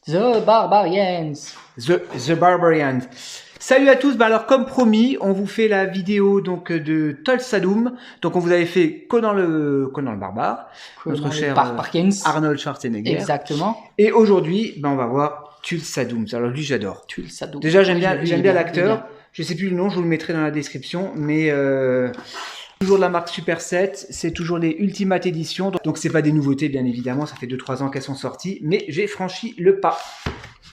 The Barbarians. The Barbarians. Salut à tous, alors comme promis, on vous fait la vidéo donc de Tulsa Doom. Donc on vous avait fait Conan le Barbare, notre cher Arnold Schwarzenegger. Exactement. Et aujourd'hui, on va voir Tulsa Doom. Alors lui, j'adore. Tulsa Doom. Déjà, j'aime bien l'acteur. Je sais plus le nom, je vous le mettrai dans la description, mais toujours de la marque Super 7, c'est toujours les Ultimate Edition. Donc c'est pas des nouveautés, bien évidemment, ça fait 2-3 ans qu'elles sont sorties, mais j'ai franchi le pas.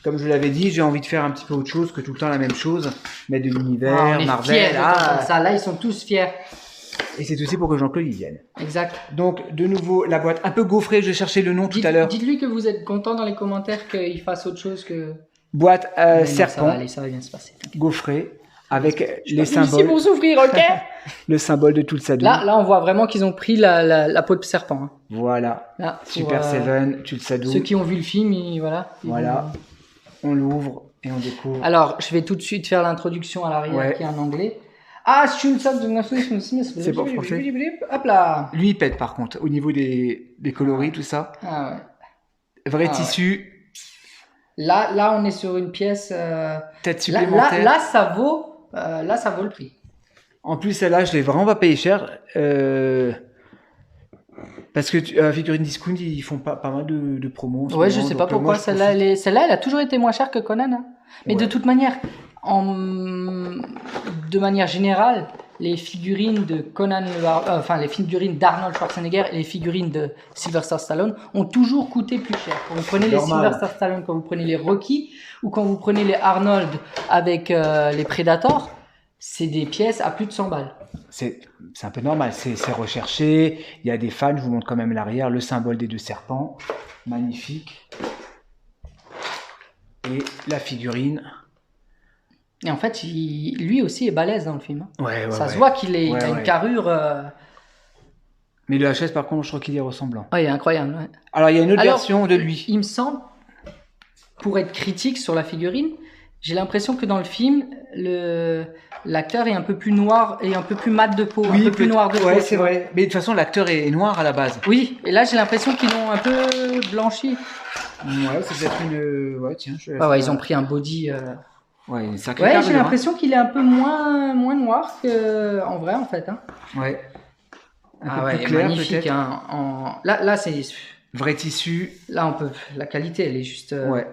Comme je l'avais dit, j'ai envie de faire un petit peu autre chose que tout le temps la même chose. Mettre de l'univers, Marvel. Ça, là, ils sont tous fiers. Et c'est aussi pour que Jean-Claude y vienne. Exact. Donc, de nouveau, la boîte un peu gaufrée. Je cherchais le nom tout à l'heure. Dites-lui que vous êtes content dans les commentaires qu'il fasse autre chose que... Boîte serpent. Ça va bien se passer. Gaufrée. Avec les symboles. Ici pour s'ouvrir, ok. Le symbole de Tulsa Doom. Là, on voit vraiment qu'ils ont pris la peau de serpent. Hein. Voilà. Là, Super 7, Tulsa Doom. Ceux qui ont vu le film, voilà. On l'ouvre et on découvre. Alors, je vais tout de suite faire l'introduction à l'arrière qui est en anglais. Ah, c'est pas français. Hop là. Lui, il pète par contre, au niveau des coloris, tout ça. Ah ouais. Vrai tissu. Ouais. Là, on est sur une pièce. Tête supplémentaire. Là, ça vaut le prix. En plus, celle-là, je l'ai vraiment pas payé cher. Parce que Figurine Discount, ils font pas mal de promos. Ouais, je sais pas pourquoi. Celle-là, elle a toujours été moins chère que Conan. Hein. Mais de toute manière, de manière générale, les figurines de Conan, les figurines d'Arnold Schwarzenegger et les figurines de Sylvester Stallone ont toujours coûté plus cher. Quand vous prenez les Sylvester Stallone, quand vous prenez les Rocky ou quand vous prenez les Arnold avec les Predators, c'est des pièces à plus de 100 balles. C'est un peu normal, c'est recherché, il y a des fans, je vous montre quand même l'arrière, le symbole des deux serpents, magnifique. Et la figurine. Et en fait, lui aussi est balèze dans le film. Ça se Ouais. voit qu'il a une carrure... Mais le HS, par contre, je crois qu'il est ressemblant. Ouais, il est incroyable. Ouais. Alors, il y a une autre version de lui. Il me semble, pour être critique sur la figurine, j'ai l'impression que dans le film, l'acteur est un peu plus noir et un peu plus mat de peau, un peu plus noir de peau. Ouais, c'est vrai. Mais de toute façon, l'acteur est noir à la base. Oui, et là, j'ai l'impression qu'ils l'ont un peu blanchi. Ouais, c'est peut-être une... Ouais, tiens. Ils ont pris un body... Ouais, une sacrée carrure, j'ai l'impression qu'il est un peu moins noir qu'en vrai, en fait. Hein. Ouais. Un peu plus clair, magnifique. Hein, Là, c'est... Vrai tissu. Là, la qualité, elle est juste... Ouais.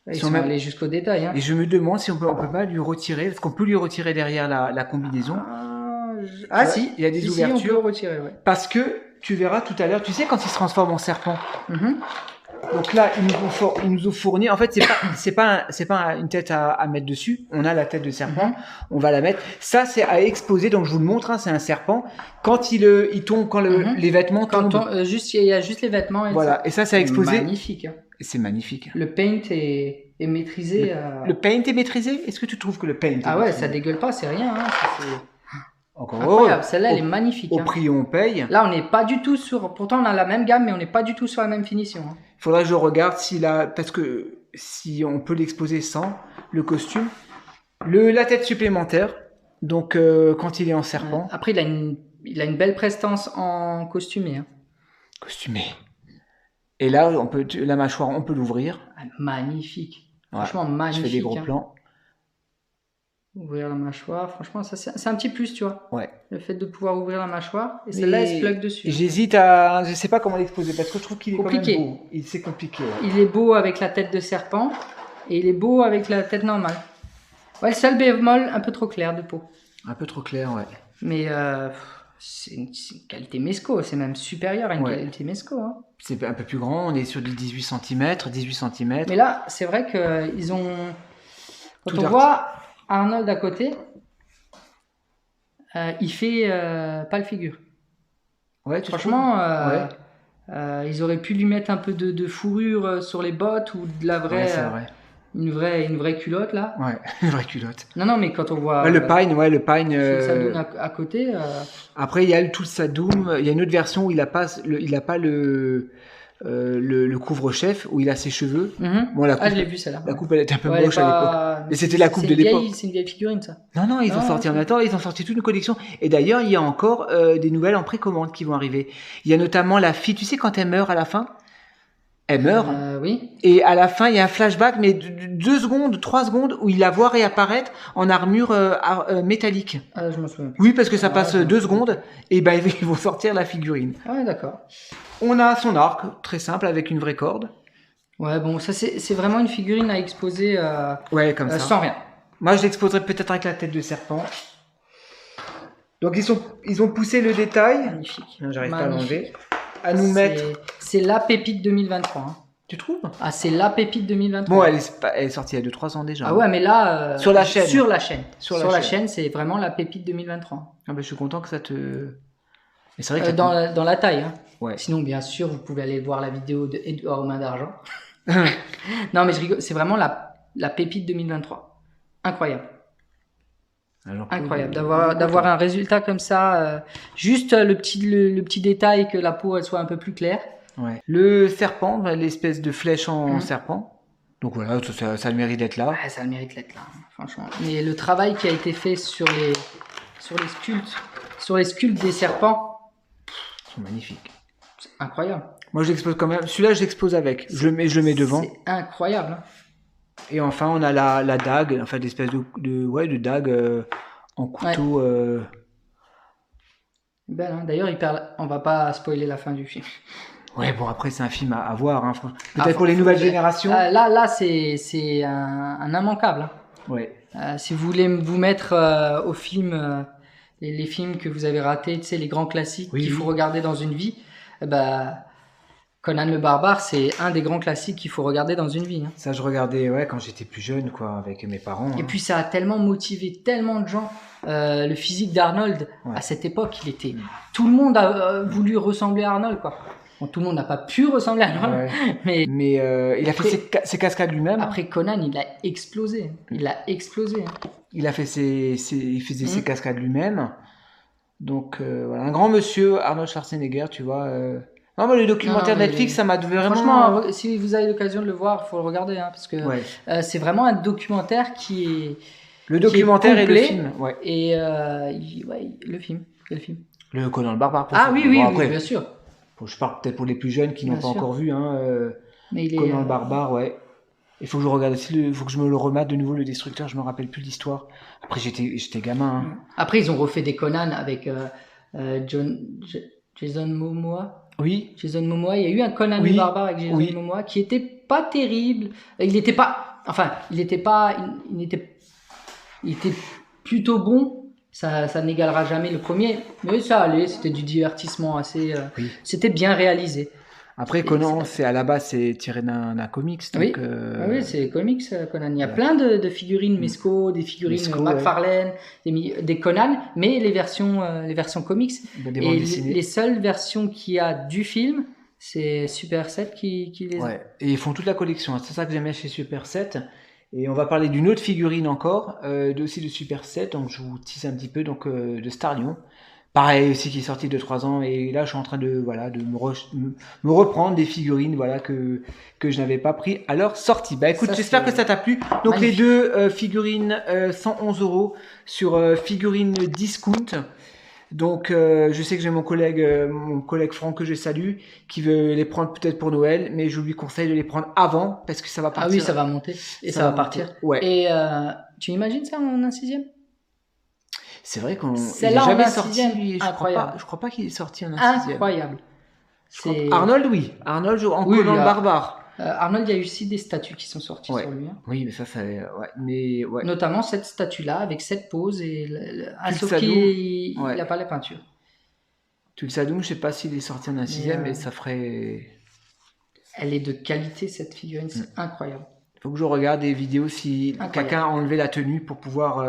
Ils sont allés jusqu'au détail. Hein. Et je me demande si on peut pas lui retirer, parce qu'on peut lui retirer derrière la combinaison. Si, il y a des ouvertures. On peut le retirer, ouais. Parce que tu verras tout à l'heure, tu sais quand il se transforme en serpent. Donc là, ils nous ont fourni. En fait, c'est pas une tête à mettre dessus. On a la tête de serpent. On va la mettre. Ça, c'est à exposer. Donc je vous le montre. Hein, c'est un serpent. Quand il tombe, quand les vêtements tombent. Il y a juste les vêtements. Voilà. Et ça, c'est à exposer. Magnifique. Hein. Et c'est magnifique. Le paint est maîtrisé. Le paint est maîtrisé. Est-ce que tu trouves que le paint est maîtrisé? Ça dégueule pas. C'est rien. Hein, encore incroyable. Celle-là, elle est magnifique. Au prix où on paye. Là, on n'est pas du tout sur. Pourtant, on a la même gamme, mais on n'est pas du tout sur la même finition. Hein. Il faudra que je regarde parce que si on peut l'exposer sans le costume, la tête supplémentaire. Donc quand il est en serpent. Après, il a une belle prestance en costumé. Hein. Costumé. Et là, la mâchoire, on peut l'ouvrir. Magnifique. Franchement, magnifique. Je fais des gros plans. Ouvrir la mâchoire, franchement, ça c'est un petit plus, tu vois. Ouais. Le fait de pouvoir ouvrir la mâchoire. Et celle-là, elle se plug dessus. J'hésite je sais pas comment l'exposer parce que je trouve qu'il est compliqué. Quand même beau. C'est compliqué. Ouais. Il est beau avec la tête de serpent et il est beau avec la tête normale. Ouais, le seul bémol, un peu trop clair de peau. Un peu trop clair, ouais. Mais c'est une qualité Mesco, c'est même supérieur à une qualité Mesco. Hein. C'est un peu plus grand, on est sur du 18 cm. Mais là, c'est vrai qu'ils ont... Quand on voit Arnold à côté, il fait pas le figure. Ouais, franchement, ils auraient pu lui mettre un peu de fourrure sur les bottes ou de la vraie... c'est vrai. Une vraie culotte là. Ouais, une vraie culotte. Non, mais quand on voit le Pine. Tulsa Doom à côté. Après, il y a le Tulsa Doom. Il y a une autre version où il a pas le couvre-chef où il a ses cheveux. Bon, la coupe, je l'ai vu celle-là. La coupe elle était un peu moche à l'époque. Mais c'était la coupe de l'époque. C'est une vieille figurine ça. Non, ils ont sorti en attendant, ils ont sorti toute une collection. Et d'ailleurs, il y a encore des nouvelles en précommande qui vont arriver. Il y a notamment la fille, tu sais quand elle meurt à la fin. Elle meurt. Oui. Et à la fin, il y a un flashback, mais de 2 secondes, 3 secondes, où il la voit réapparaître en armure métallique. Je me souviens plus. Oui, parce que ça passe 2 secondes, et ben ils vont sortir la figurine. Ah ouais, d'accord. On a son arc, très simple, avec une vraie corde. Ouais, bon, ça c'est vraiment une figurine à exposer Ouais, comme ça. sans rien. Moi, je l'exposerais peut-être avec la tête de serpent. Donc, ils ont poussé le détail. Magnifique. Non, j'arrive pas à l'enlever. À nous mettre. C'est la pépite 2023. Hein. Tu trouves? Ah, c'est la pépite 2023. Bon, elle est sortie il y a 2-3 ans déjà. Ah ouais, mais là. Sur la chaîne. Sur la chaîne. Sur la chaîne, c'est vraiment la pépite 2023. Ah ben, je suis content que ça te. Mais c'est vrai que dans la taille. Hein. Ouais. Sinon, bien sûr, vous pouvez aller voir la vidéo de Edouard aux mains d'argent. Non, mais je rigole. C'est vraiment la pépite 2023. Incroyable. Alors, incroyable d'avoir un résultat comme ça. Juste le petit détail que la peau elle soit un peu plus claire. Ouais. Le serpent, l'espèce de flèche en serpent. Donc voilà, ça a le mérite d'être là. Ouais, ça a le mérite d'être là, franchement. Mais le travail qui a été fait sur les sculptes des serpents, ils sont magnifiques. C'est incroyable. Moi, je l'expose quand même. Celui-là, je l'expose avec. Je le mets devant. C'est incroyable. Hein. Et enfin, on a la dague, enfin, l'espèce de dague en couteau. Ouais. Belle, hein. D'ailleurs, on va pas spoiler la fin du film. Ouais, bon, après, c'est un film à voir. Hein. Peut-être pour les nouvelles générations. Là c'est un immanquable. Hein. Ouais. Si vous voulez vous mettre au film, les films que vous avez ratés, tu sais, les grands classiques qu'il faut regarder dans une vie, Conan le Barbare, c'est un des grands classiques qu'il faut regarder dans une vie. Hein. Ça, je regardais quand j'étais plus jeune, quoi, avec mes parents. Et puis, ça a tellement motivé tellement de gens. Le physique d'Arnold, à cette époque, tout le monde a voulu ressembler à Arnold, quoi. Bon, tout le monde n'a pas pu ressembler à Arnold, mais il a fait ses cascades lui-même. Après Conan, il a explosé. Il a fait il faisait ses cascades lui-même. Donc, voilà, un grand monsieur, Arnold Schwarzenegger, tu vois. Non, mais le documentaire Netflix, ça m'a vraiment... Franchement, si vous avez l'occasion de le voir, il faut le regarder, hein, parce que c'est vraiment un documentaire qui est... Le documentaire et le film, ouais. Et le film, quel film? Le Conan le Barbare. Oui, après, bien sûr. Je parle peut-être pour les plus jeunes qui n'ont pas encore vu, hein, mais Conan le Barbare, ouais. Il faut que je regarde aussi, il faut que je me le remette de nouveau, le Destructeur, je me rappelle plus l'histoire. Après, j'étais gamin. Hein. Après, ils ont refait des Conan avec Jason Momoa. Oui. Jason Momoa, il y a eu un Conan le Barbare avec Jason Momoa qui était pas terrible. Il était plutôt bon. Ça n'égalera jamais le premier, mais ça allait. C'était du divertissement assez. C'était bien réalisé. Après, Conan, à la base, c'est tiré d'un comics. Donc, oui, c'est comics, Conan. Il y a plein de figurines Mesco, des figurines McFarlane, des Conan, mais les versions comics. Et les seules versions qu'il y a du film, c'est Super 7 qui les a. Ouais, et ils font toute la collection. C'est ça que j'aime bien chez Super 7. Et on va parler d'une autre figurine encore, aussi de Super 7. Donc, je vous tease un petit peu, donc de Starlion. Pareil aussi qui est sorti de 3 ans, et là je suis en train de me reprendre des figurines que je n'avais pas pris à leur sortie. Bah écoute, j'espère que ça t'a plu. Donc magnifique. Les deux figurines 111 € sur figurine discount. Donc je sais que j'ai mon collègue Franck que je salue qui veut les prendre peut-être pour Noël, mais je lui conseille de les prendre avant parce que ça va partir. Ah oui, ça va monter et ça va partir. Ouais. Et tu imagines ça en un 6e? C'est vrai qu'on est jamais sorti. Je crois pas qu'il est sorti en un 6e. Incroyable. Arnold, oui. Arnold en Conan le Barbare. Arnold, il y a eu aussi des statues qui sont sorties sur lui. Hein. Oui, mais ça. Notamment cette statue-là avec cette pose et sauf qu'il n'a pas la peinture. Tulsadum, je sais pas s'il est sorti en un 6e, mais ça ferait. Elle est de qualité cette figurine, c'est incroyable. Il faut que je regarde des vidéos si quelqu'un a enlevé la tenue pour pouvoir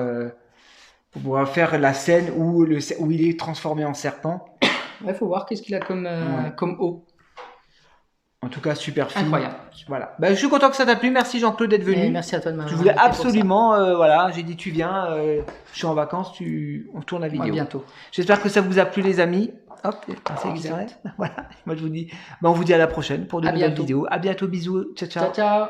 faire la scène où il est transformé en serpent. Il faut voir qu'est-ce qu'il a comme eau. En tout cas, super film. Incroyable. Voilà. Je suis content que ça t'a plu. Merci Jean-Claude d'être venu. Merci à toi de m'avoir. Je voulais absolument, j'ai dit tu viens, je suis en vacances, on tourne la vidéo. Bientôt. J'espère que ça vous a plu les amis. Hop, c'est exact. Voilà. Moi je vous dis, on vous dit à la prochaine pour de nouvelles vidéos. À bientôt, bisous. Ciao, ciao. Ciao, ciao.